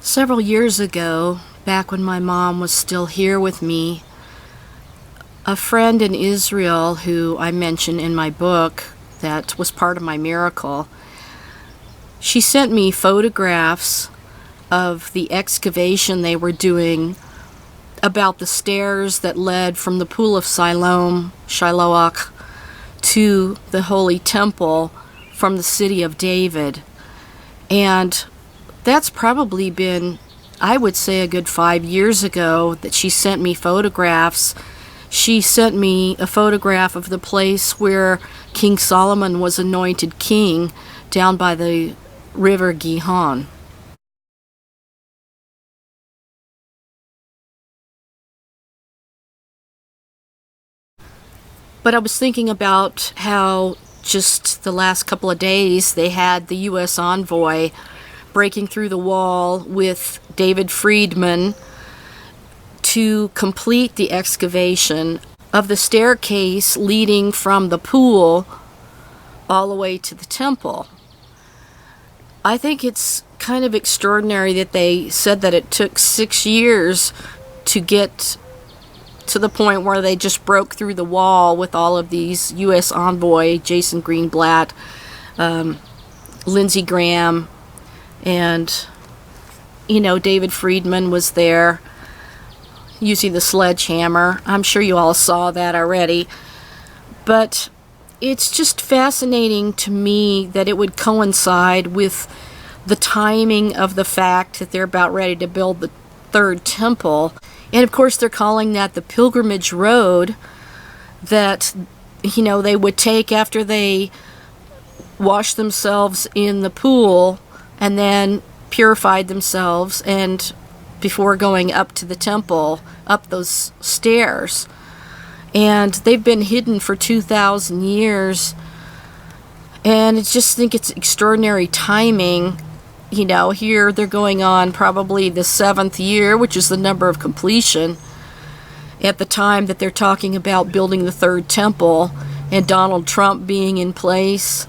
Several years ago, back when my mom was still here with me, a friend in Israel who I mention in my book that was part of my miracle, she sent me photographs of the excavation they were doing about the stairs that led from the pool of Siloam, Shiloach, to the Holy Temple from the city of David. And that's probably been, I would say, a good 5 years ago that she sent me photographs. She sent me a photograph of the place where King Solomon was anointed king down by the river GIHON. But I was thinking about how just the last couple of days they had the U.S. envoy breaking through the wall with David Friedman to complete the excavation of the staircase leading from the pool all the way to the temple. I think it's kind of extraordinary that they said that it took 6 years to get to the point where they just broke through the wall with all of these U.S. envoy, Jason Greenblatt, Lindsey Graham, and, David Friedman was there using the sledgehammer. I'm sure you all saw that already. But it's just fascinating to me that it would coincide with the timing of the fact that they're about ready to build the third temple. And of course they're calling that the pilgrimage road that, they would take after they washed themselves in the pool and then purified themselves, and before going up to the temple, up those stairs. And they've been hidden for 2,000 years. And I just think it's extraordinary timing. Here they're going on probably the 7th year, which is the number of completion, at the time that they're talking about building the third temple and Donald Trump being in place.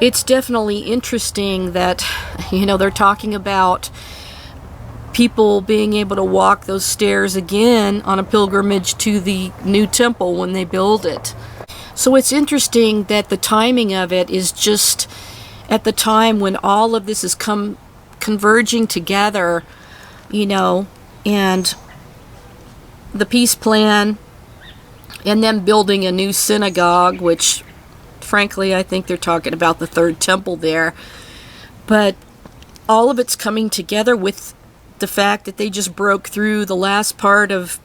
It's definitely interesting that, they're talking about people being able to walk those stairs again on a pilgrimage to the new temple when they build it. So it's interesting that the timing of it is just at the time when all of this is converging together, and the peace plan, and then building a new synagogue, which frankly I think they're talking about the third temple there. But all of it's coming together with the fact that they just broke through the last part of,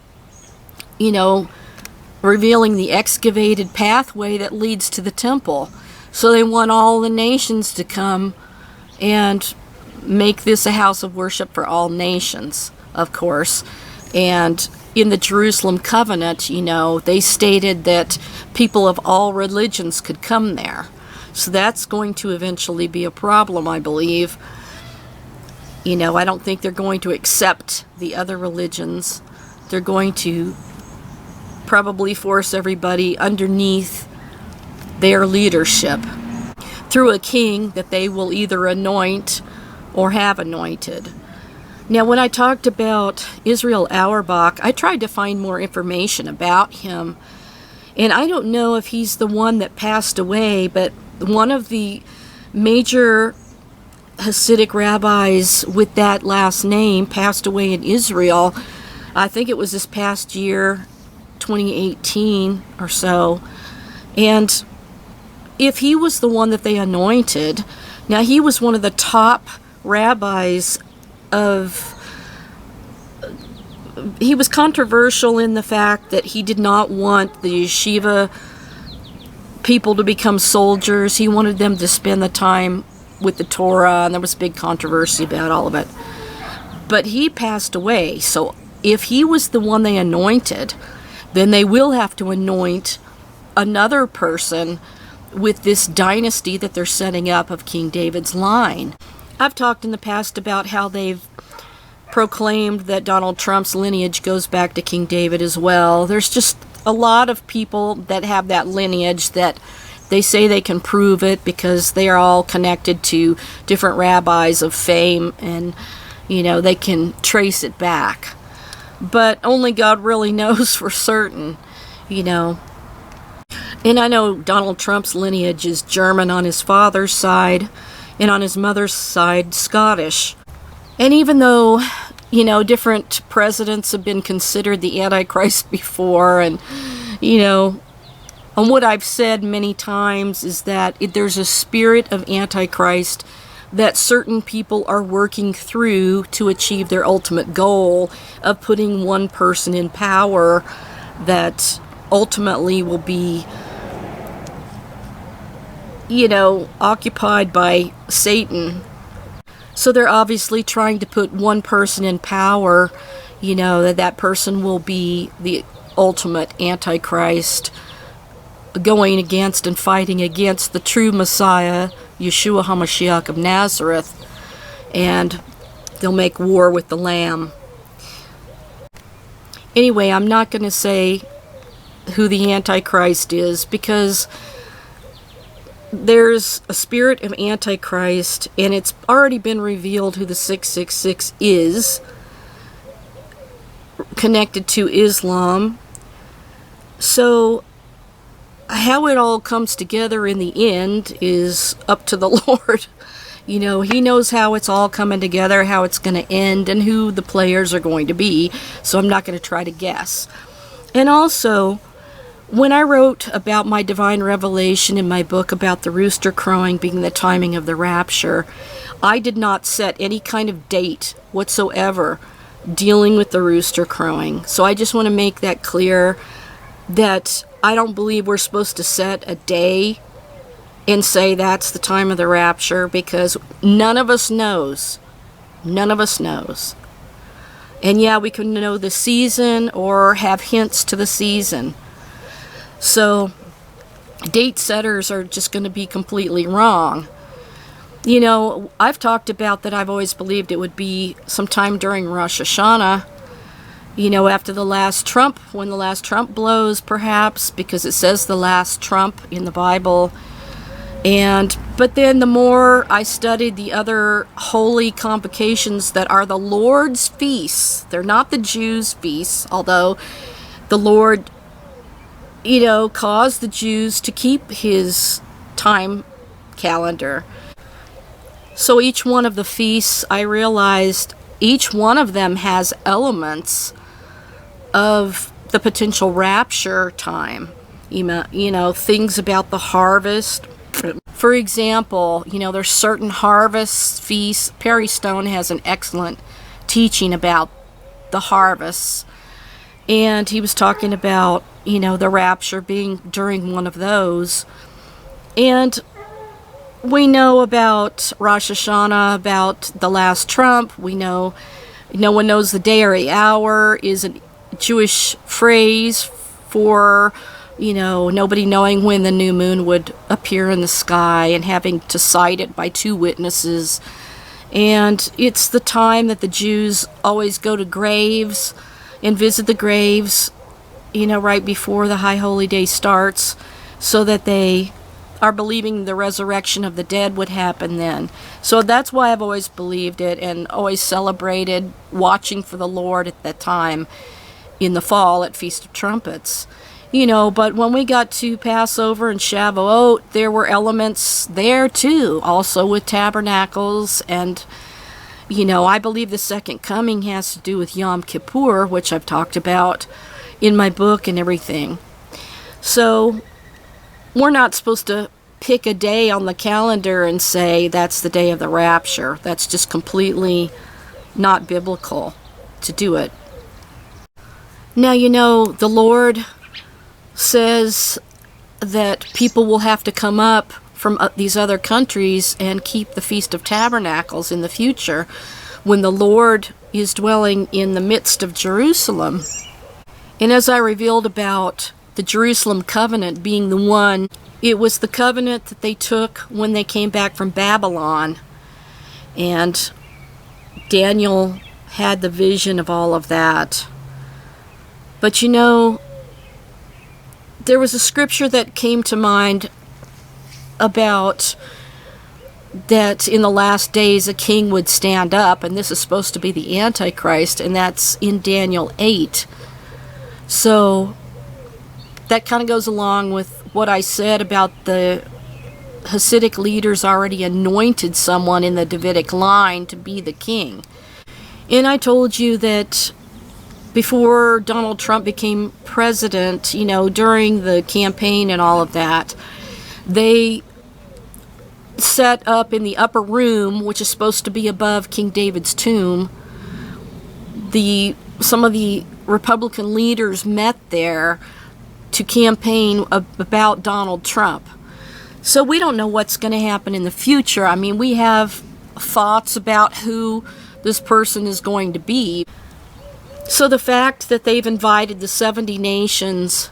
revealing the excavated pathway that leads to the temple. So they want all the nations to come and make this a house of worship for all nations, of course. And in the Jerusalem covenant, they stated that people of all religions could come there. So that's going to eventually be a problem, I believe. I don't think they're going to accept the other religions. They're going to probably force everybody underneath their leadership through a king that they will either anoint or have anointed. Now, when I talked about Israel Auerbach, I tried to find more information about him. And I don't know if he's the one that passed away, but one of the major Hasidic rabbis with that last name passed away in Israel. I think it was this past year, 2018 or so. And if he was the one that they anointed, now he was one of the top rabbis he was controversial in the fact that he did not want the yeshiva people to become soldiers. He wanted them to spend the time with the Torah, and there was a big controversy about all of it. But he passed away, so if he was the one they anointed, then they will have to anoint another person with this dynasty that they're setting up of King David's line. I've talked in the past about how they've proclaimed that Donald Trump's lineage goes back to King David as well. There's just a lot of people that have that lineage that they say they can prove it because they are all connected to different rabbis of fame, and They can trace it back. But only God really knows for certain, And I know Donald Trump's lineage is German on his father's side, and on his mother's side, Scottish. And even though, different presidents have been considered the Antichrist before, and, and what I've said many times is that there's a spirit of Antichrist that certain people are working through to achieve their ultimate goal of putting one person in power that ultimately will be, occupied by Satan. So they're obviously trying to put one person in power, that person will be the ultimate Antichrist, going against and fighting against the true Messiah, YESHUA HaMashiach of Nazareth, and they'll make war with the Lamb. Anyway, I'm not going to say who the Antichrist is, because there's a spirit of Antichrist, and it's already been revealed who the 666 is, connected to Islam. So how it all comes together in the end is up to the Lord. He knows how it's all coming together, how it's going to end, and who the players are going to be. So I'm not going to try to guess. And also, when I wrote about my divine revelation in my book about the rooster crowing being the timing of the rapture, I did not set any kind of date whatsoever dealing with the rooster crowing. So I just want to make that clear, that I don't believe we're supposed to set a day and say that's the time of the rapture, because none of us knows. None of us knows. And yeah, we can know the season or have hints to the season. So date setters are just going to be completely wrong. I've talked about that I've always believed it would be sometime during Rosh Hashanah, after the last trump, when the last trump blows, perhaps, because it says the last trump in the Bible. But then the more I studied the other holy convocations that are the Lord's feasts, they're not the Jews' feasts, although the Lord, caused the Jews to keep his time calendar. So each one of the feasts, I realized each one of them has elements of the potential rapture time. Things about the harvest. For example, there's certain harvest feasts. Perry Stone has an excellent teaching about the harvests. And he was talking about, the rapture being during one of those. And we know about Rosh Hashanah, about the last trump. We know no one knows the day or the hour is a Jewish phrase for, nobody knowing when the new moon would appear in the sky and having to cite it by two witnesses. And it's the time that the Jews always go to graves and visit the graves, right before the High Holy Day starts, so that they are believing the resurrection of the dead would happen then. So that's why I've always believed it and always celebrated watching for the Lord at that time in the fall at Feast of Trumpets. But when we got to Passover and Shavuot, there were elements there too, also with tabernacles. And, I believe the second coming has to do with Yom Kippur, which I've talked about in my book and everything. So we're not supposed to pick a day on the calendar and say that's the day of the rapture. That's just completely not biblical to do it. Now, the Lord says that people will have to come up from these other countries and keep the Feast of Tabernacles in the future when the Lord is dwelling in the midst of Jerusalem. And as I revealed about the Jerusalem covenant being the one, it was the covenant that they took when they came back from Babylon. And Daniel had the vision of all of that. But there was a scripture that came to mind about that in the last days a king would stand up, and this is supposed to be the Antichrist, and that's in Daniel 8. So that kind of goes along with what I said about the Hasidic leaders already anointed someone in the Davidic line to be the king. And I told you that before Donald Trump became president, you know, during the campaign and all of that, they set up in the upper room, which is supposed to be above King David's tomb, some of the Republican leaders met there to campaign about Donald Trump. So we don't know what's going to happen in the future. I mean, we have thoughts about who this person is going to be. So the fact that they've invited the 70 nations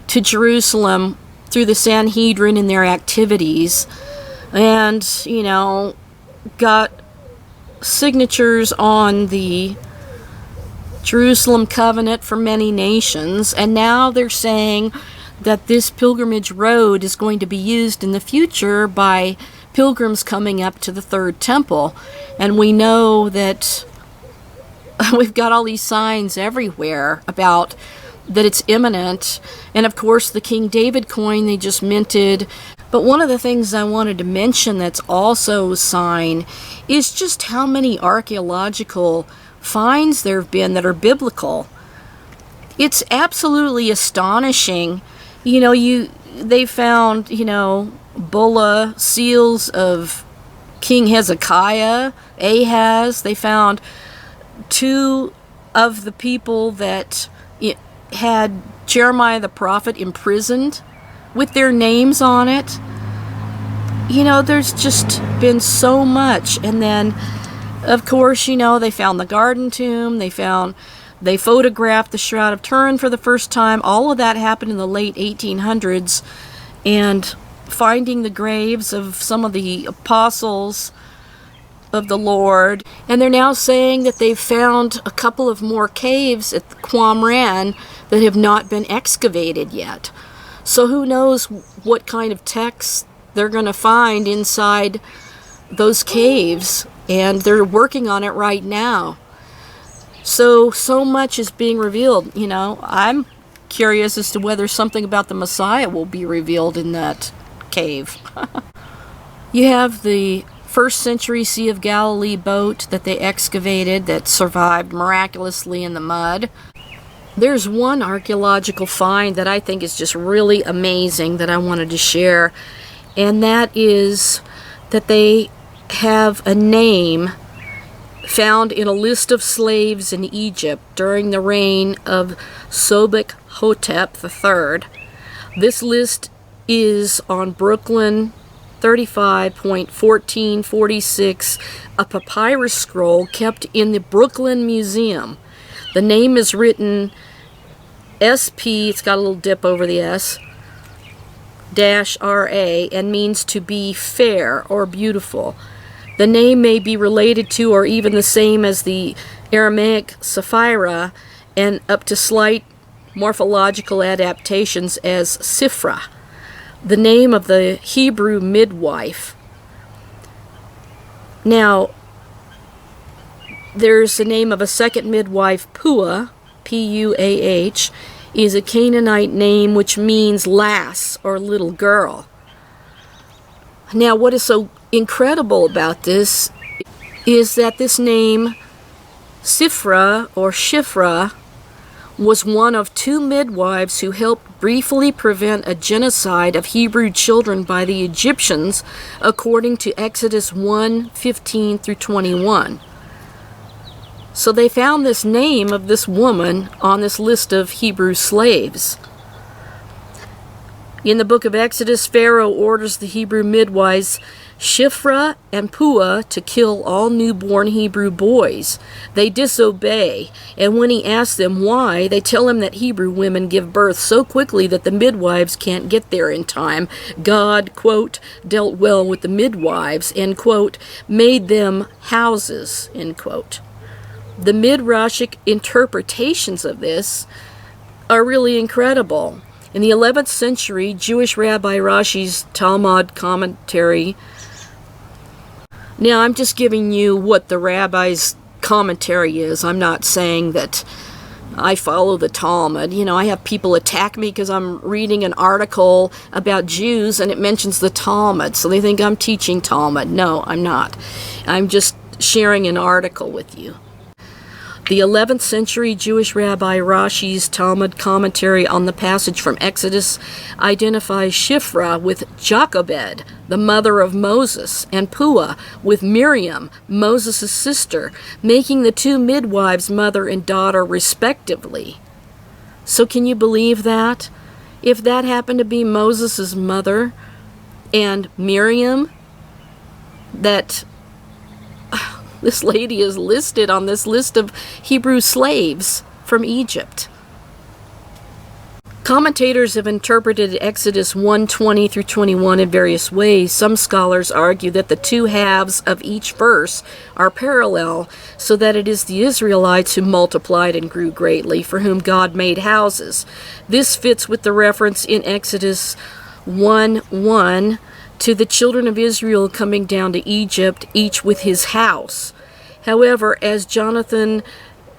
to Jerusalem through the Sanhedrin in their activities, and, you know, got signatures on the Jerusalem covenant for many nations, and now they're saying that this pilgrimage road is going to be used in the future by pilgrims coming up to the third temple. And we know that we've got all these signs everywhere about that it's imminent. And of course the King David coin they just minted. But one of the things I wanted to mention that's also a sign is just how many archaeological finds there have been that are biblical. It's absolutely astonishing. You know, they found, you know, bulla seals of King Hezekiah, Ahaz. They found 2 of the people that had Jeremiah the prophet imprisoned with their names on it. You know, there's just been so much. And then, of course, you know, they found the Garden Tomb. They photographed the Shroud of Turin for the first time. All of that happened in the late 1800s. And finding the graves of some of the apostles of the Lord. And they're now saying that they've found a couple of more caves at Qumran that have not been excavated yet. So who knows what kind of texts they're going to find inside those caves. And they're working on it right now. So much is being revealed. You know, I'm curious as to whether something about the Messiah will be revealed in that cave. You have the 1st century Sea of Galilee boat that they excavated that survived miraculously in the mud. There's one archaeological find that I think is just really amazing that I wanted to share, and that is that they have a name found in a list of slaves in Egypt during the reign of Sobek-Hotep III. This list is on Brooklyn 35.1446, a papyrus scroll kept in the Brooklyn Museum. The name is written SP, it's got a little dip over the S, dash RA, and means to be fair or beautiful. The name may be related to or even the same as the Aramaic Sapphira, and up to slight morphological adaptations as Sifra, the name of the Hebrew midwife. Now, there's the name of a second midwife, Puah, P-U-A-H, is a Canaanite name which means lass or little girl. Now, what is so incredible about this is that this name, Sifra or Shifra, was one of 2 midwives who helped briefly prevent a genocide of Hebrew children by the Egyptians, according to Exodus 1:15 through 21. So they found this name of this woman on this list of Hebrew slaves. In the book of Exodus, Pharaoh orders the Hebrew midwives Shifra and Puah to kill all newborn Hebrew boys. They disobey, and when he asks them why, they tell him that Hebrew women give birth so quickly that the midwives can't get there in time. God, quote, dealt well with the midwives, end quote, made them houses, end quote. The Midrashic interpretations of this are really incredible. In the 11th century, Jewish Rabbi Rashi's Talmud commentary Now, I'm just giving you what the rabbi's commentary is. I'm not saying that I follow the Talmud. You know, I have people attack me because I'm reading an article about Jews and it mentions the Talmud, so they think I'm teaching Talmud. No, I'm not. I'm just sharing an article with you. The 11th century Jewish rabbi Rashi's Talmud commentary on the passage from Exodus identifies Shiphrah with Jochebed, the mother of Moses, and Puah with Miriam, Moses' sister, making the two midwives mother and daughter respectively. So can you believe that? If that happened to be Moses' mother and Miriam, that this lady is listed on this list of Hebrew slaves from Egypt. Commentators have interpreted Exodus 1:20 through 21 in various ways. Some scholars argue that the two halves of each verse are parallel, so that it is the Israelites who multiplied and grew greatly, for whom God made houses. This fits with the reference in Exodus 1:1 to the children of Israel coming down to Egypt, each with his house. However, as Jonathan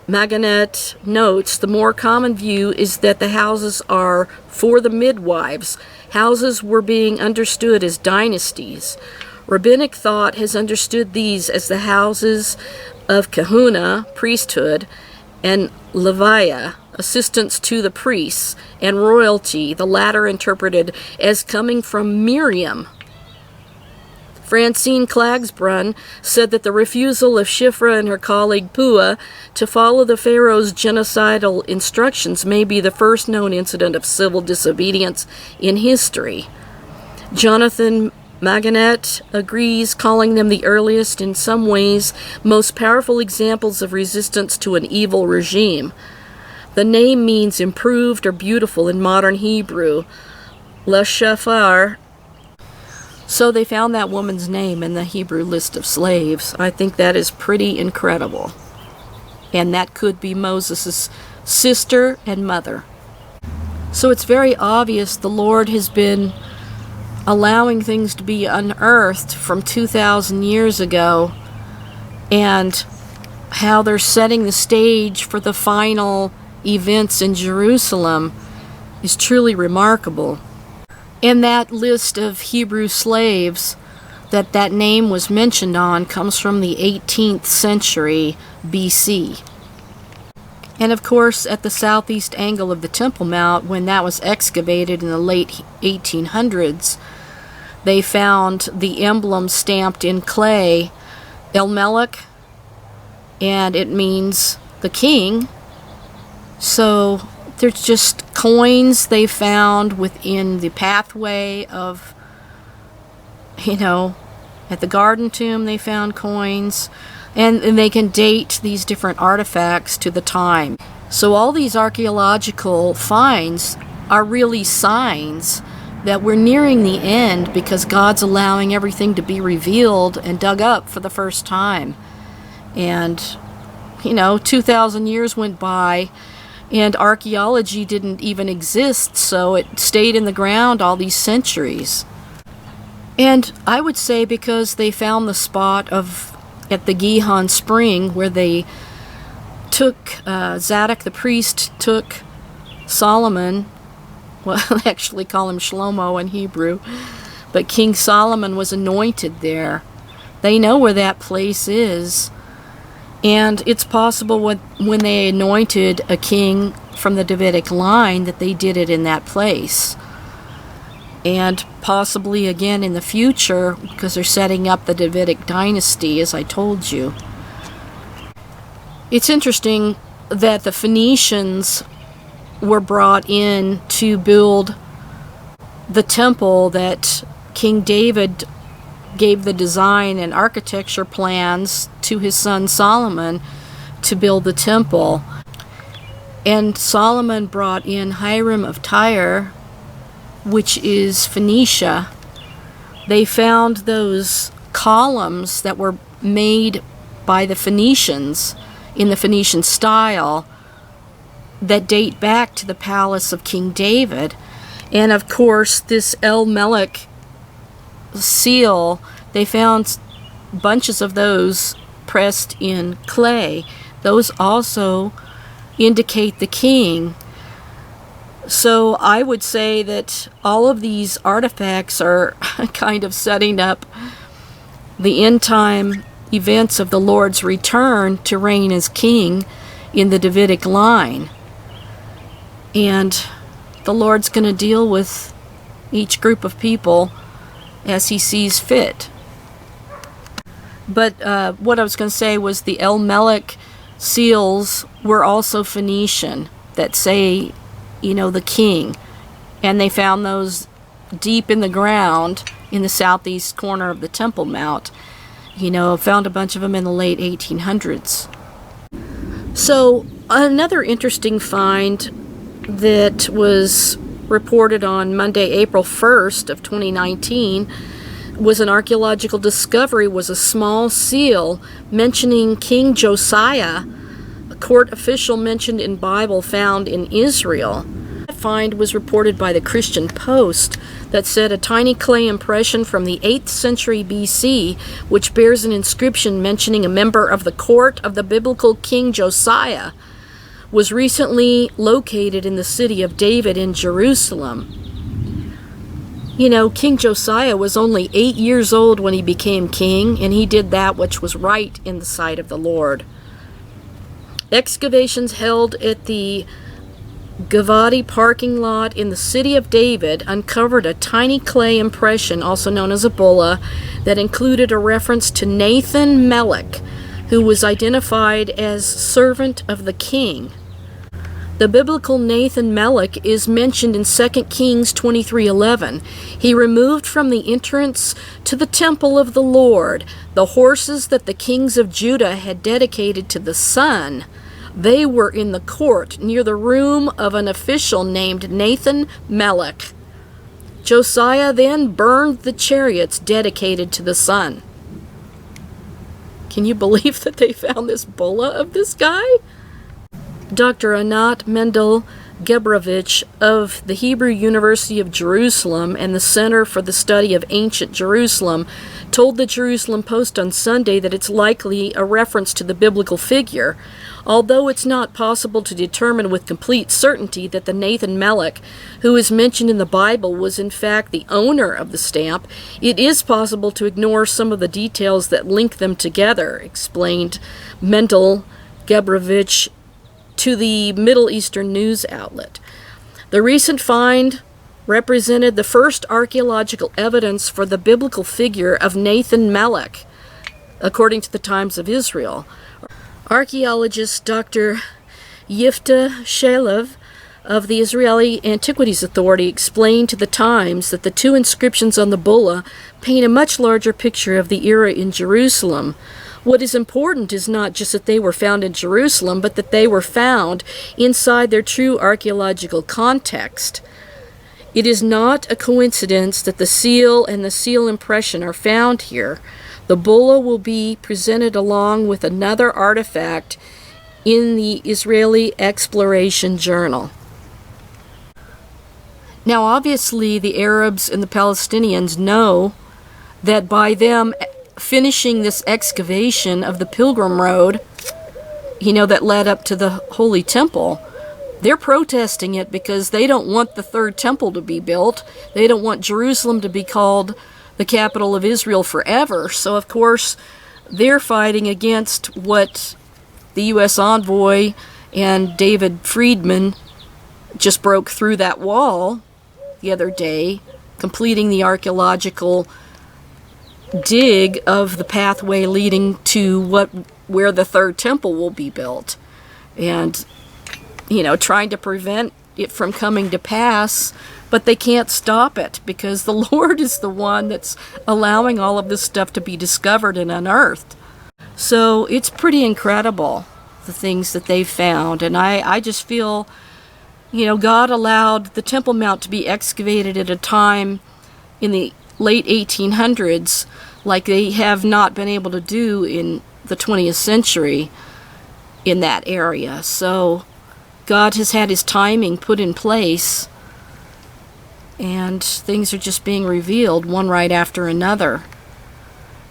Maganet notes, the more common view is that the houses are for the midwives. Houses were being understood as dynasties. Rabbinic thought has understood these as the houses of kahuna, priesthood, and leviah, assistants to the priests, and royalty, the latter interpreted as coming from Miriam. Francine Klagsbrunn said that the refusal of Shiphrah and her colleague Puah to follow the Pharaoh's genocidal instructions may be the first known incident of civil disobedience in history. Jonathan Maganet agrees, calling them the earliest, in some ways, most powerful examples of resistance to an evil regime. The name means improved or beautiful in modern Hebrew, Leshafar. So they found that woman's name in the Hebrew list of slaves. I think that is pretty incredible. And that could be Moses' sister and mother. So it's very obvious the Lord has been allowing things to be unearthed from 2,000 years ago, and how they're setting the stage for the final events in Jerusalem is truly remarkable. And that list of Hebrew slaves that name was mentioned on comes from the 18th century BC. And of course, at the southeast angle of the Temple Mount, when that was excavated in the late 1800s, they found the emblem stamped in clay, El-Melech, and it means the king. So there's just coins they found within the pathway of, at the Garden Tomb they found coins, and they can date these different artifacts to the time. So all these archaeological finds are really signs that we're nearing the end, because God's allowing everything to be revealed and dug up for the first time. And, 2,000 years went by, and archaeology didn't even exist, so it stayed in the ground all these centuries. And I would say because they found the spot at the GIHON spring where they took, ZADOK the priest took Solomon, well, they actually call him Shlomo in Hebrew, but King Solomon was anointed there. They know where that place is. And it's possible when they anointed a king from the Davidic line that they did it in that place. And possibly again in the future, because they're setting up the Davidic dynasty, as I told you. It's interesting that the Phoenicians were brought in to build the temple that King David gave the design and architecture plans to his son Solomon to build the temple. And Solomon brought in Hiram of Tyre, which is Phoenicia. They found those columns that were made by the Phoenicians in the Phoenician style that date back to the palace of King David. And of course, this El-Melech seal, they found bunches of those pressed in clay. Those also indicate the king. So I would say that all of these artifacts are kind of setting up the end time events of the Lord's return to reign as king in the Davidic line. And the Lord's going to deal with each group of people as he sees fit. But what I was going to say was the El Melech seals were also Phoenician, that say, the king. And they found those deep in the ground in the southeast corner of the Temple Mount. Found a bunch of them in the late 1800s. So another interesting find that was reported on Monday, April 1st of 2019 was an archaeological discovery, was a small seal mentioning King Josiah, a court official mentioned in Bible found in Israel. That find was reported by the Christian Post that said a tiny clay impression from the 8th century BC, which bears an inscription mentioning a member of the court of the biblical King Josiah, was recently located in the city of David in Jerusalem. King Josiah was only 8 years old when he became king, and he did that which was right in the sight of the Lord. Excavations held at the Gavati parking lot in the city of David uncovered a tiny clay impression, also known as a bulla, that included a reference to Nathan Melech, who was identified as servant of the king. The biblical Nathan Melech is mentioned in 2 Kings 23:11. He removed from the entrance to the temple of the Lord the horses that the kings of Judah had dedicated to the sun. They were in the court near the room of an official named Nathan Melech. Josiah then burned the chariots dedicated to the sun. Can you believe that they found this bulla of this guy? Dr. Anat Mendel Gebrovich of the Hebrew University of Jerusalem and the Center for the Study of Ancient Jerusalem told the Jerusalem Post on Sunday that it's likely a reference to the biblical figure. Although it's not possible to determine with complete certainty that the Nathan Melech, who is mentioned in the Bible, was in fact the owner of the stamp, it is possible to ignore some of the details that link them together, explained Mendel Gebrovich to the Middle Eastern news outlet. The recent find represented the first archaeological evidence for the biblical figure of Nathan Melech, according to the Times of Israel. Archaeologist Dr. Yifta Shalev of the Israeli Antiquities Authority explained to the Times that the two inscriptions on the bulla paint a much larger picture of the era in Jerusalem. What is important is not just that they were found in Jerusalem, but that they were found inside their true archaeological context. It is not a coincidence that the seal and the seal impression are found here. The bulla will be presented along with another artifact in the Israeli Exploration Journal. Now, obviously, the Arabs and the Palestinians know that by them finishing this excavation of the Pilgrim Road, that led up to the Holy Temple, they're protesting it because they don't want the third temple to be built. They don't want Jerusalem to be called the capital of Israel forever. So, of course, they're fighting against what the U.S. envoy and David Friedman just broke through that wall the other day, completing the archaeological dig of the pathway leading to where the third temple will be built, and trying to prevent it from coming to pass, but they can't stop it because the Lord is the one that's allowing all of this stuff to be discovered and unearthed. So it's pretty incredible, the things that they've found, and I just feel God allowed the Temple Mount to be excavated at a time in the late 1800s like they have not been able to do in the 20th century in that area. So God has had his timing put in place, and things are just being revealed one right after another.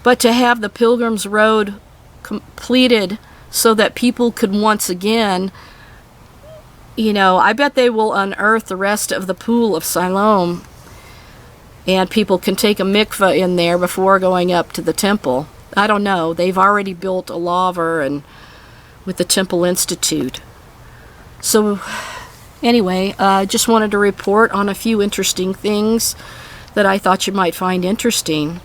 But to have the Pilgrim's Road completed so that people could once again, I bet they will unearth the rest of the pool of Siloam, and people can take a mikveh in there before going up to the temple. I don't know. They've already built a laver and with the Temple Institute. So anyway, I just wanted to report on a few interesting things that I thought you might find interesting.